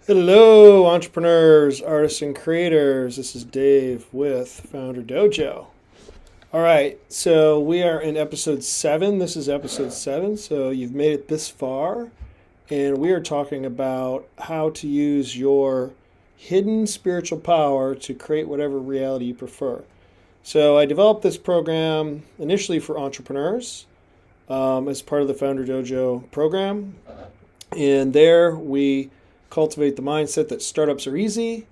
Hello, entrepreneurs, artists, and creators. This is Dave with Founder Dojo. All right, so we are in episode 7. This is episode 7, so you've made it this far. And we are talking about how to use your hidden spiritual power to create whatever reality you prefer. So I developed this program initially for entrepreneurs as part of the Founder Dojo program. And there we cultivate the mindset that startups are easy.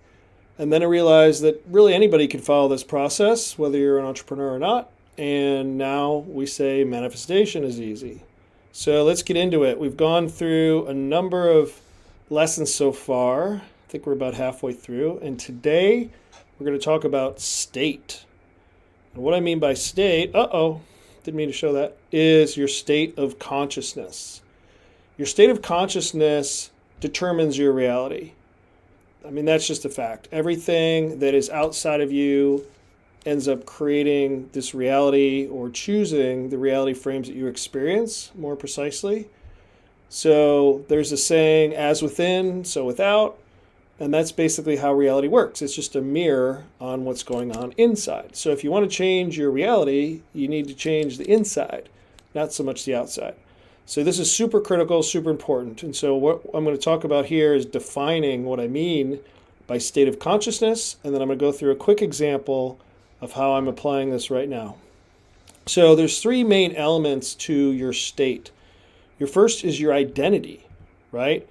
And then I realized that really anybody can follow this process, whether you're an entrepreneur or not. And now we say manifestation is easy. So let's get into it. We've gone through a number of lessons so far. I think we're about halfway through. And today we're going to talk about state. And what I mean by state, didn't mean to show that, is your state of consciousness. Your state of consciousness determines your reality. I mean, that's just a fact. Everything that is outside of you ends up creating this reality or choosing the reality frames that you experience more precisely. So there's a saying, as within, so without, and that's basically how reality works. It's just a mirror on what's going on inside. So if you want to change your reality, you need to change the inside, not so much the outside. So this is super critical, super important. And so what I'm going to talk about here is defining what I mean by state of consciousness. And then I'm going to go through a quick example of how I'm applying this right now. So there's 3 main elements to your state. Your first is your identity, right?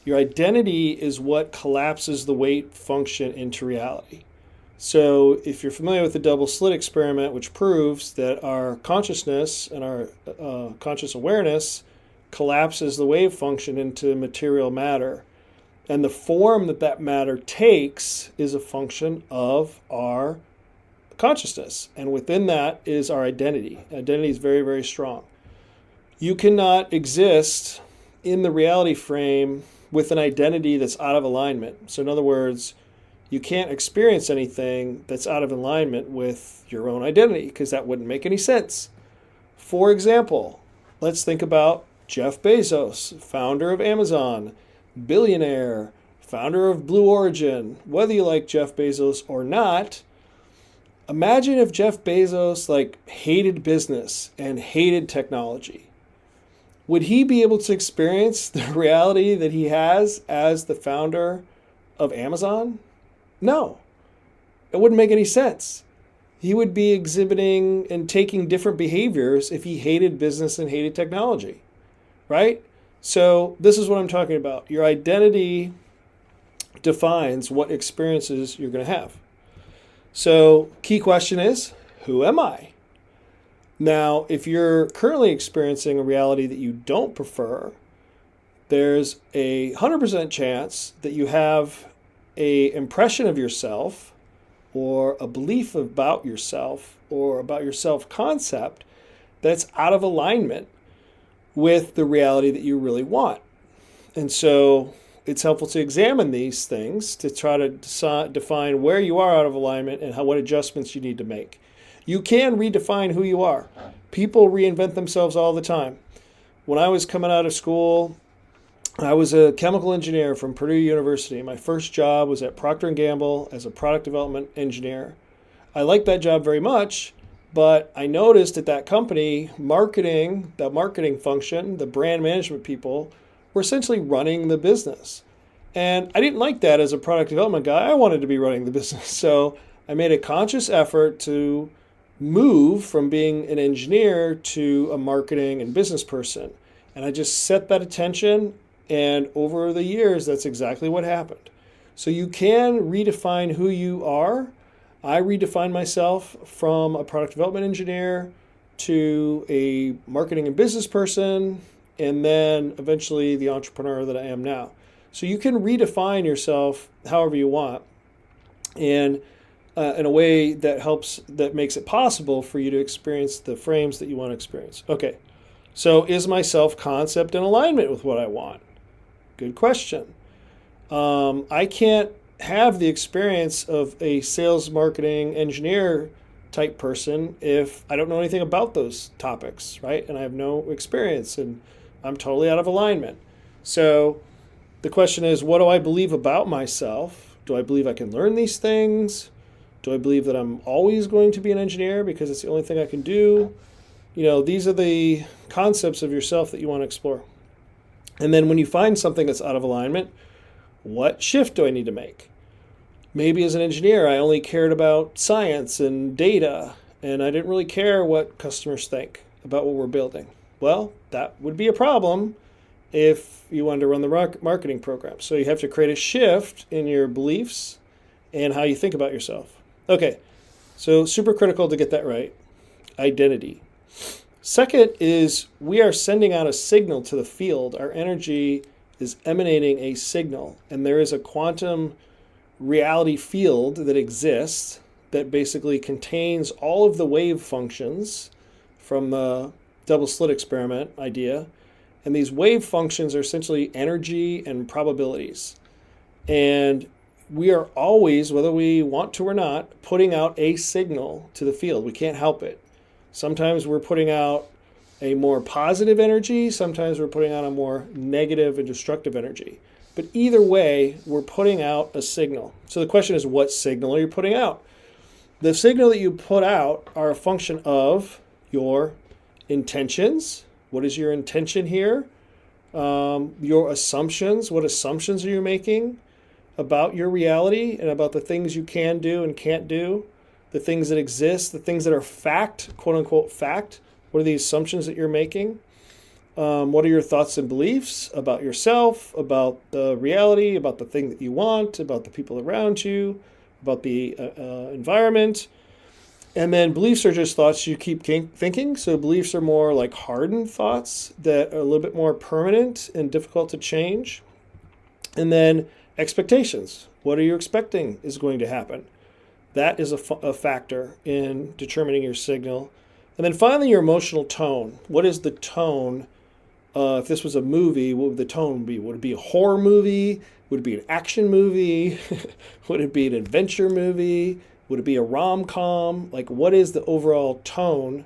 Your identity is what collapses the wave function into reality. So if you're familiar with the double slit experiment, which proves that our consciousness and our conscious awareness collapses the wave function into material matter. And the form that that matter takes is a function of our consciousness. And within that is our identity. Identity is very, very strong. You cannot exist in the reality frame with an identity that's out of alignment. So in other words, you can't experience anything that's out of alignment with your own identity because that wouldn't make any sense. For example, let's think about Jeff Bezos, founder of Amazon, billionaire, founder of Blue Origin. Whether you like Jeff Bezos or not, imagine if Jeff Bezos hated business and hated technology. Would he be able to experience the reality that he has as the founder of Amazon? No, it wouldn't make any sense. He would be exhibiting and taking different behaviors if he hated business and hated technology, right? So this is what I'm talking about. Your identity defines what experiences you're going to have. So key question is, who am I? Now, if you're currently experiencing a reality that you don't prefer, there's a 100% chance that you have a impression of yourself or a belief about yourself or about your self-concept that's out of alignment with the reality that you really want. And so it's helpful to examine these things to try to define where you are out of alignment and what adjustments you need to make. You can redefine who you are. People reinvent themselves all the time. When I was coming out of school, I was a chemical engineer from Purdue University. My first job was at Procter & Gamble as a product development engineer. I liked that job very much, but I noticed at that company, the marketing function, the brand management people were essentially running the business. And I didn't like that as a product development guy. I wanted to be running the business. So I made a conscious effort to move from being an engineer to a marketing and business person. And I just set that attention. And over the years, that's exactly what happened. So you can redefine who you are. I redefined myself from a product development engineer to a marketing and business person, and then eventually the entrepreneur that I am now. So you can redefine yourself however you want, and in a way that makes it possible for you to experience the frames that you want to experience. Okay, so is my self-concept in alignment with what I want? Good question. I can't have the experience of a sales, marketing, engineer type person if I don't know anything about those topics, right? And I have no experience and I'm totally out of alignment. So The question is, what do I believe about myself? Do I believe I can learn these things? Do I believe that I'm always going to be an engineer because it's the only thing I can do? These are the concepts of yourself that you want to explore. And then when you find something that's out of alignment, what shift do I need to make? Maybe as an engineer, I only cared about science and data, and I didn't really care what customers think about what we're building. Well, that would be a problem if you wanted to run the marketing program. So you have to create a shift in your beliefs and how you think about yourself. Okay, so super critical to get that right. Identity. Second is we are sending out a signal to the field. Our energy is emanating a signal, and there is a quantum reality field that exists that basically contains all of the wave functions from the double slit experiment idea. And these wave functions are essentially energy and probabilities. And we are always, whether we want to or not, putting out a signal to the field. We can't help it. Sometimes we're putting out a more positive energy. Sometimes we're putting out a more negative and destructive energy. But either way, we're putting out a signal. So the question is, what signal are you putting out? The signal that you put out are a function of your intentions. What is your intention here? Your assumptions. What assumptions are you making about your reality and about the things you can do and can't do? The things that exist, the things that are fact, quote unquote fact. What are the assumptions that you're making? What are your thoughts and beliefs about yourself, about the reality, about the thing that you want, about the people around you, about the environment? And then beliefs are just thoughts you keep thinking. So beliefs are more like hardened thoughts that are a little bit more permanent and difficult to change. And then expectations. What are you expecting is going to happen? That is a factor in determining your signal. And then finally, your emotional tone. What is the tone? If this was a movie, what would the tone be? Would it be a horror movie? Would it be an action movie? Would it be an adventure movie? Would it be a rom-com? Like, what is the overall tone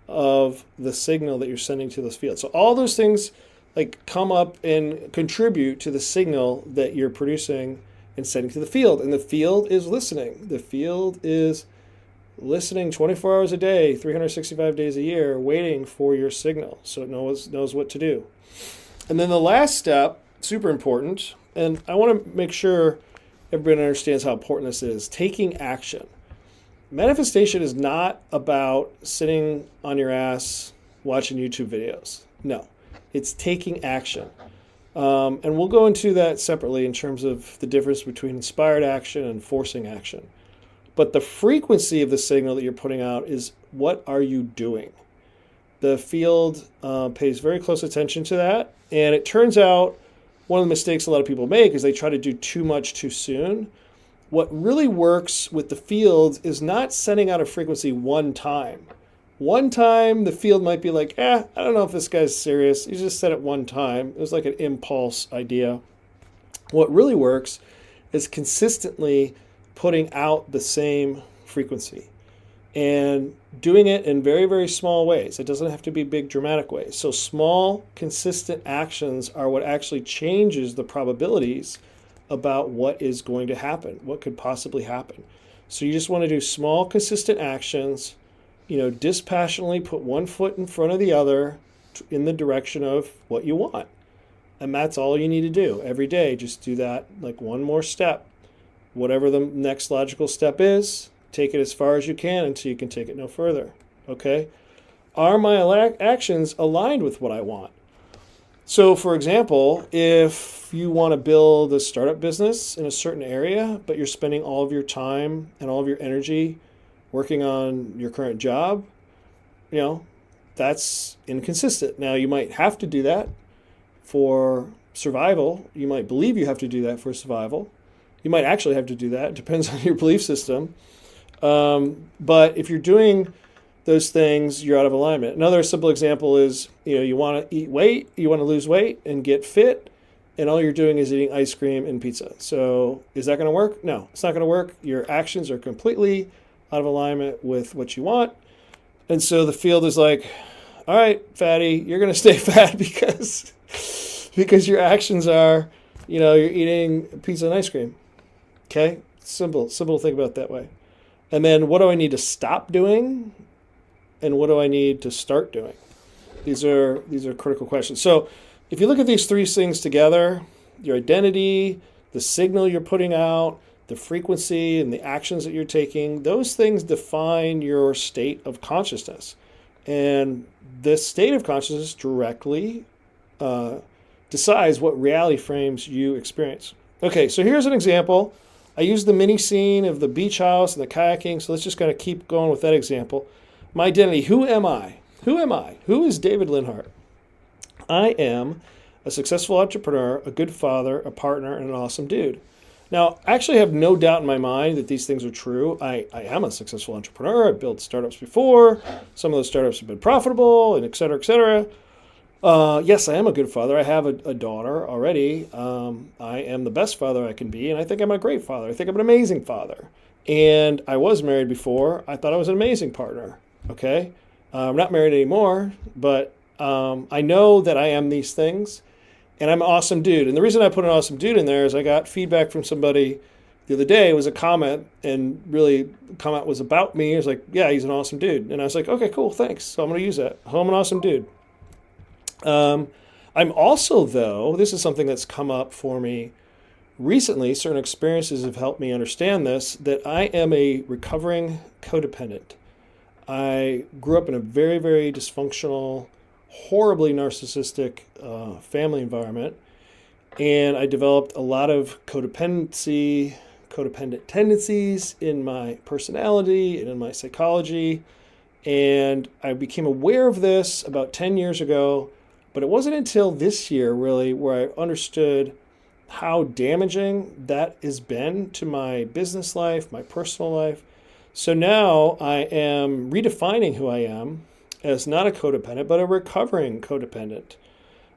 of the signal that you're sending to this field? So all those things come up and contribute to the signal that you're producing and sending to the field. And the field is listening. The field is listening 24 hours a day, 365 days a year, waiting for your signal so it knows what to do. And then the last step, super important, and I want to make sure everybody understands how important this is, taking action. Manifestation is not about sitting on your ass watching YouTube videos. No, it's taking action. And we'll go into that separately in terms of the difference between inspired action and forcing action. But the frequency of the signal that you're putting out is, what are you doing? The field pays very close attention to that. And it turns out one of the mistakes a lot of people make is they try to do too much too soon. What really works with the field is not sending out a frequency one time. One time, the field might be like, I don't know if this guy's serious. He just said it one time. It was like an impulse idea. What really works is consistently putting out the same frequency and doing it in very, very small ways. It doesn't have to be big, dramatic ways. So small, consistent actions are what actually changes the probabilities about what is going to happen, what could possibly happen. So you just want to do small, consistent actions, dispassionately put one foot in front of the other in the direction of what you want. And that's all you need to do every day. Just do that, like one more step. Whatever the next logical step is, take it as far as you can until you can take it no further. Okay? Are my actions aligned with what I want? So, for example, if you want to build a startup business in a certain area, but you're spending all of your time and all of your energy working on your current job, that's inconsistent. Now, you might have to do that for survival. You might believe you have to do that for survival. You might actually have to do that. It depends on your belief system. But if you're doing those things, you're out of alignment. Another simple example is, you want to eat weight, you want to lose weight and get fit, and all you're doing is eating ice cream and pizza. So is that going to work? No, it's not going to work. Your actions are completely out of alignment with what you want. And so the field is like, all right, fatty, you're going to stay fat because your actions are you're eating pizza and ice cream. Okay? Simple to think about that way. And then what do I need to stop doing? And what do I need to start doing? These are critical questions. So if you look at these three things together, your identity, the signal you're putting out, the frequency and the actions that you're taking, those things define your state of consciousness. And this state of consciousness directly decides what reality frames you experience. Okay, so here's an example. I used the mini scene of the beach house and the kayaking, so let's just kind of keep going with that example. My identity, who am I? Who am I? Who is David Linhart? I am a successful entrepreneur, a good father, a partner, and an awesome dude. Now, I actually have no doubt in my mind that these things are true. I am a successful entrepreneur. I've built startups before. Some of those startups have been profitable, and et cetera, et cetera. Yes, I am a good father. I have a daughter already. I am the best father I can be, and I think I'm a great father. I think I'm an amazing father. And I was married before. I thought I was an amazing partner. Okay? I'm not married anymore, but I know that I am these things, and I'm an awesome dude. And the reason I put an awesome dude in there is I got feedback from somebody the other day. It was a comment, and really the comment was about me. It was like, yeah, he's an awesome dude. And I was like, okay, cool, thanks. So I'm going to use that. I'm an awesome dude. I'm also, though, this is something that's come up for me recently. Certain experiences have helped me understand this, that I am a recovering codependent. I grew up in a very, very dysfunctional, horribly narcissistic family environment, and I developed a lot of codependent tendencies in my personality and in my psychology, and I became aware of this about 10 years ago, but it wasn't until this year, really, where I understood how damaging that has been to my business life, my personal life. So now I am redefining who I am as not a codependent, but a recovering codependent.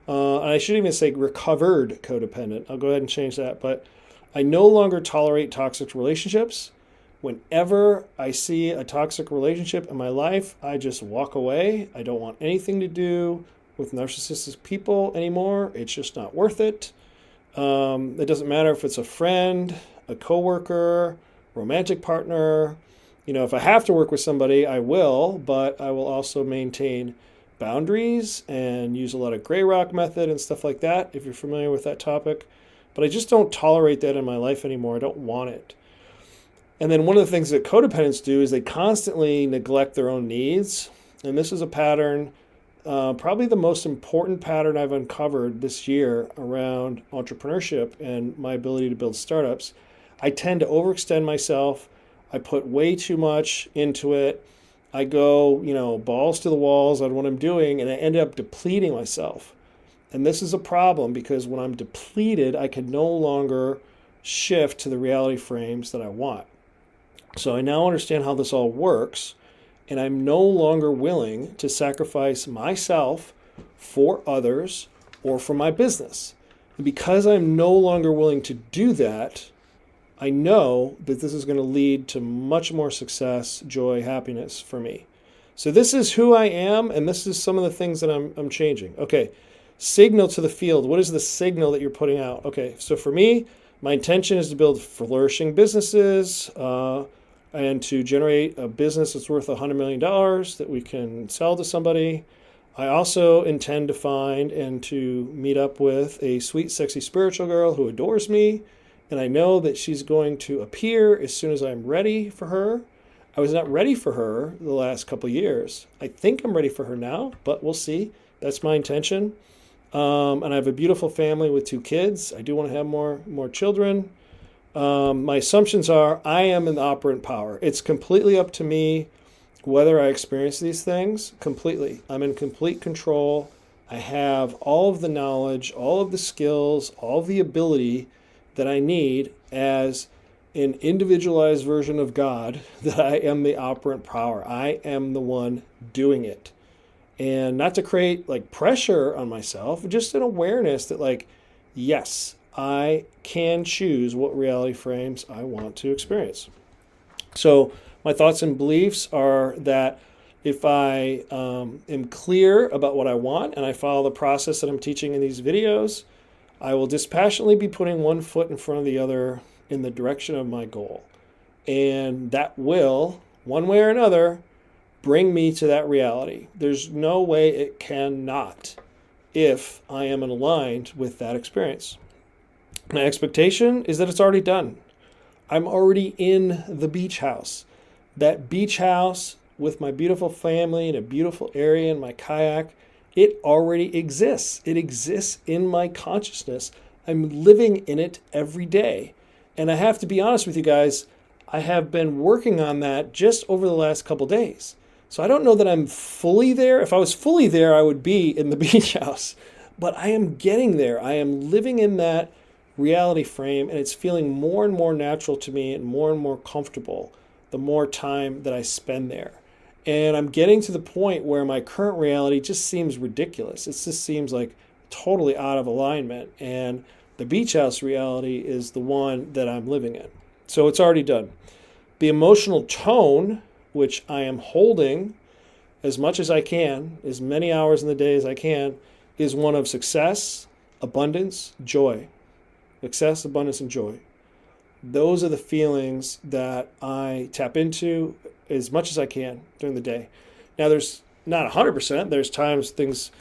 And I shouldn't even say recovered codependent. I'll go ahead and change that. But I no longer tolerate toxic relationships. Whenever I see a toxic relationship in my life, I just walk away. I don't want anything to do with narcissistic people anymore. It's just not worth it. It doesn't matter if it's a friend, a coworker, romantic partner. If I have to work with somebody, I will, but I will also maintain boundaries and use a lot of gray rock method and stuff like that, if you're familiar with that topic. But I just don't tolerate that in my life anymore. I don't want it. And then one of the things that codependents do is they constantly neglect their own needs. And this is a pattern, probably the most important pattern I've uncovered this year around entrepreneurship and my ability to build startups. I tend to overextend myself. I put way too much into it. I go, balls to the walls on what I'm doing, and I end up depleting myself. And this is a problem because when I'm depleted, I can no longer shift to the reality frames that I want. So I now understand how this all works, and I'm no longer willing to sacrifice myself for others or for my business. And because I'm no longer willing to do that, I know that this is going to lead to much more success, joy, happiness for me. So this is who I am, and this is some of the things that I'm changing. Okay, signal to the field. What is the signal that you're putting out? Okay, so for me, my intention is to build flourishing businesses and to generate a business that's worth $100 million that we can sell to somebody. I also intend to find and to meet up with a sweet, sexy spiritual girl who adores me. And I know that she's going to appear as soon as I'm ready for her. I was not ready for her the last couple of years. I think I'm ready for her now, but we'll see. That's my intention. And I have a beautiful family with 2 kids. I do want to have more children. My assumptions are I am in the operant power. It's completely up to me whether I experience these things completely. I'm in complete control. I have all of the knowledge, all of the skills, all of the ability that I need as an individualized version of God, that I am the operant power. I am the one doing it. And not to create pressure on myself, just an awareness that yes, I can choose what reality frames I want to experience. So my thoughts and beliefs are that if I am clear about what I want and I follow the process that I'm teaching in these videos, I will dispassionately be putting one foot in front of the other in the direction of my goal. And that will, one way or another, bring me to that reality. There's no way it cannot if I am aligned with that experience. My expectation is that it's already done. I'm already in the beach house. That beach house with my beautiful family in a beautiful area in my kayak, it already exists. It exists in my consciousness. I'm living in it every day. And I have to be honest with you guys, I have been working on that just over the last couple days. So I don't know that I'm fully there. If I was fully there, I would be in the beach house. But I am getting there. I am living in that reality frame, and it's feeling more and more natural to me and more comfortable the more time that I spend there. And I'm getting to the point where my current reality just seems ridiculous. It just seems like totally out of alignment. And the beach house reality is the one that I'm living in. So it's already done. The emotional tone, which I am holding as much as I can, as many hours in the day as I can, is one of success, abundance, joy. Success, abundance, and joy. Those are the feelings that I tap into as much as I can during the day. Now, there's not 100%. There's times things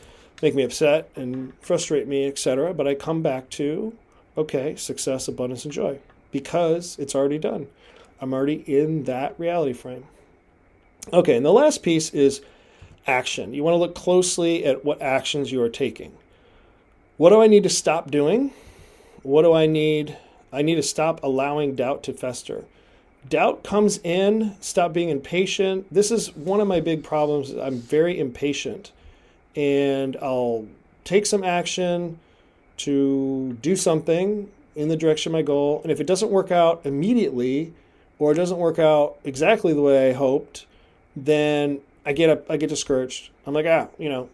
make me upset and frustrate me, etc. But I come back to, okay, success, abundance, and joy, because it's already done. I'm already in that reality frame. Okay, and the last piece is action. You want to look closely at what actions you are taking. What do I need to stop doing? What do I need? I need to stop allowing doubt to fester. Doubt comes in, stop being impatient. This is one of my big problems. I'm very impatient, and I'll take some action to do something in the direction of my goal. And if it doesn't work out immediately, or it doesn't work out exactly the way I hoped, then I get discouraged. I'm like,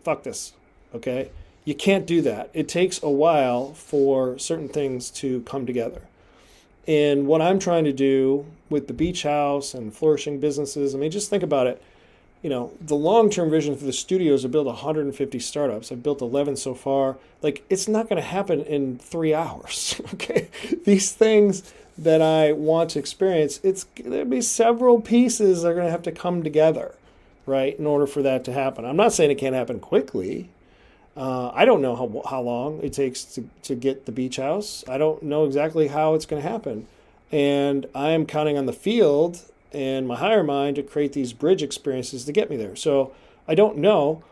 fuck this. Okay. You can't do that. It takes a while for certain things to come together. And what I'm trying to do with the beach house and flourishing businesses, I mean, just think about it. The long-term vision for the studio is to build 150 startups. I've built 11 so far. Like, it's not going to happen in 3 hours. Okay. These things that I want to experience, there'll be several pieces that are going to have to come together, right, in order for that to happen. I'm not saying it can't happen quickly. I don't know how long it takes to get the beach house. I don't know exactly how it's going to happen. And I am counting on the field and my higher mind to create these bridge experiences to get me there. So I don't know,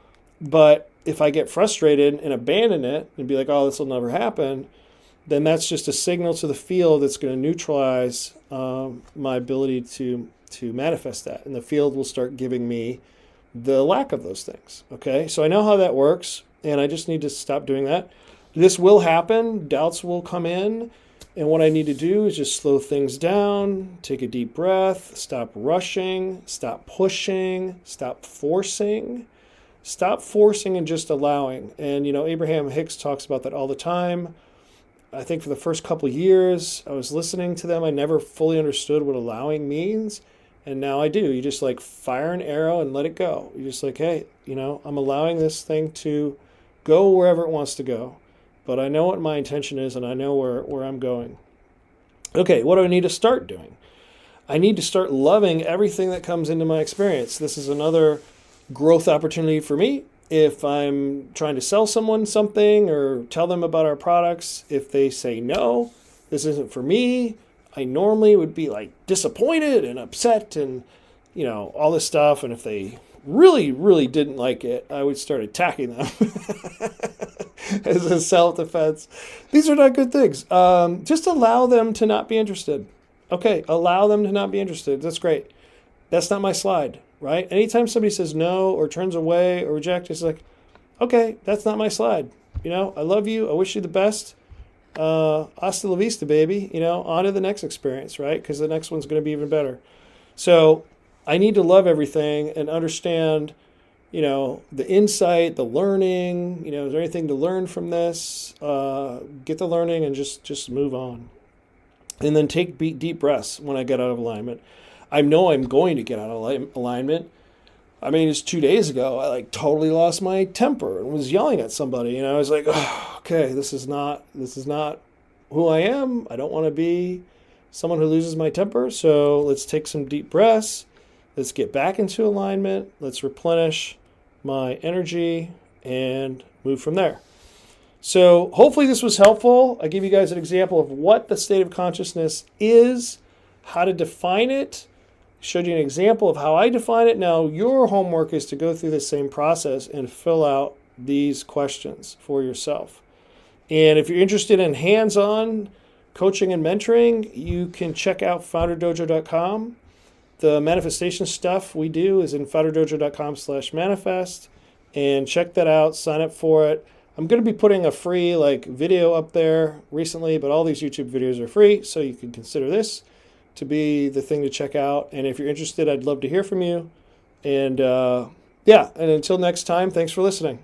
but if I get frustrated and abandon it and be like, oh, this will never happen, then that's just a signal to the field that's going to neutralize my ability to manifest that. And the field will start giving me the lack of those things. Okay, so I know how that works, and I just need to stop doing that. This will happen. Doubts will come in. And what I need to do is just slow things down, take a deep breath, stop rushing, stop pushing, stop forcing and just allowing. And, Abraham Hicks talks about that all the time. I think for the first couple of years, I was listening to them. I never fully understood what allowing means. And now I do. You just like fire an arrow and let it go. You're just like, hey, I'm allowing this thing to go wherever it wants to go. But I know what my intention is, and I know where I'm going. Okay, what do I need to start doing? I need to start loving everything that comes into my experience. This is another growth opportunity for me. If I'm trying to sell someone something or tell them about our products, if they say no, this isn't for me, I normally would be like disappointed and upset and, all this stuff. And if they really, really didn't like it, I would start attacking them as a self-defense. These are not good things. Just allow them to not be interested. Okay, allow them to not be interested. That's great. That's not my slide, right? Anytime somebody says no or turns away or rejects, it's like, okay, that's not my slide. I love you. I wish you the best. Hasta la vista, baby. On to the next experience, right? Because the next one's going to be even better. So I need to love everything and understand, the insight, the learning, is there anything to learn from this? Get the learning and just move on. And then take deep breaths when I get out of alignment. I know I'm going to get out of alignment. I mean, just 2 days ago, I like totally lost my temper and was yelling at somebody, and I was like, oh, okay, this is not who I am. I don't want to be someone who loses my temper. So let's take some deep breaths. Let's get back into alignment. Let's replenish my energy and move from there. So hopefully this was helpful. I give you guys an example of what the state of consciousness is, how to define it. Showed you an example of how I define it. Now your homework is to go through the same process and fill out these questions for yourself. And if you're interested in hands-on coaching and mentoring, you can check out founderdojo.com. The manifestation stuff we do is in founderdojo.com/manifest. And check that out, sign up for it. I'm going to be putting a free video up there recently, but all these YouTube videos are free, so you can consider this to be the thing to check out. And if you're interested, I'd love to hear from you. And and until next time, thanks for listening.